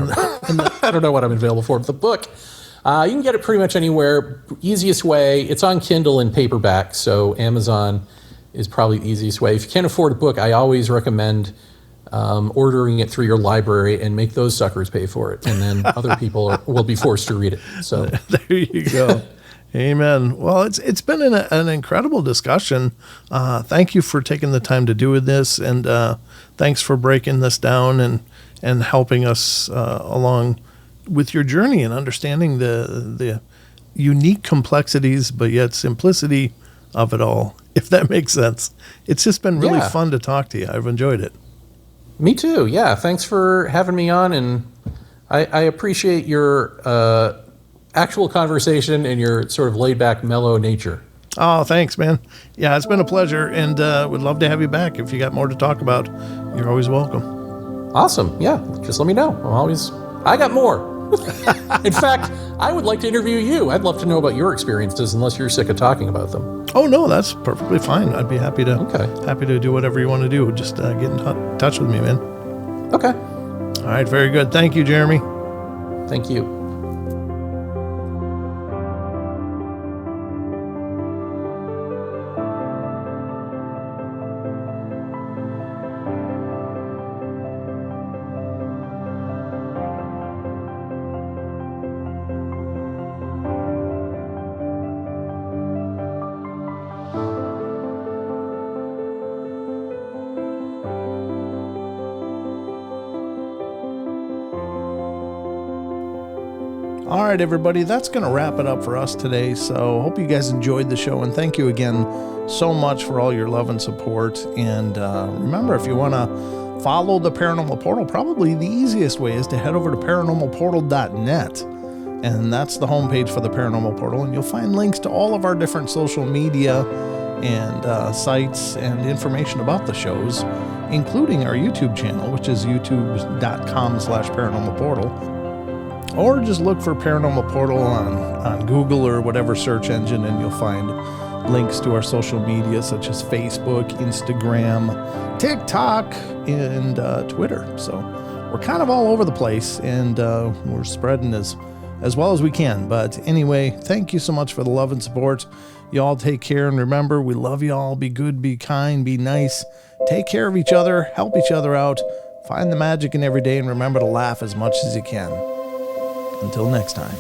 don't know what I'm available for. But the book, you can get it pretty much anywhere. Easiest way, it's on Kindle and paperback, so Amazon is probably the easiest way. If you can't afford a book, I always recommend ordering it through your library and make those suckers pay for it, and then other people will be forced to read it. So there you go. Amen. Well, it's been an incredible discussion. Thank you for taking the time to do this, and thanks for breaking this down and helping us along with your journey and understanding the unique complexities, but yet simplicity of it all, if that makes sense. It's just been really fun to talk to you. I've enjoyed it. Me too. Yeah. Thanks for having me on. And I appreciate your actual conversation and your sort of laid back, mellow nature. Oh, thanks, man. Yeah, it's been a pleasure, and would love to have you back. If you got more to talk about, you're always welcome. Awesome. Yeah. Just let me know. I got more. In fact, I would like to interview you. I'd love to know about your experiences, unless you're sick of talking about them. Oh, no, that's perfectly fine. I'd be happy to do whatever you want to do. Just get in touch with me, man. Okay. All right, very good. Thank you, Jeremy. Thank you. All right, everybody, that's going to wrap it up for us today. So hope you guys enjoyed the show, and thank you again so much for all your love and support. And remember, if you want to follow the Paranormal Portal, probably the easiest way is to head over to paranormalportal.net. And that's the homepage for the Paranormal Portal. And you'll find links to all of our different social media and sites and information about the shows, including our YouTube channel, which is youtube.com/paranormalportal. Or just look for Paranormal Portal on Google or whatever search engine, and you'll find links to our social media, such as Facebook, Instagram, TikTok, and Twitter. So we're kind of all over the place, and we're spreading as well as we can. But anyway, thank you so much for the love and support. You all take care, and remember, we love you all. Be good, be kind, be nice. Take care of each other, help each other out, find the magic in every day, and remember to laugh as much as you can. Until next time.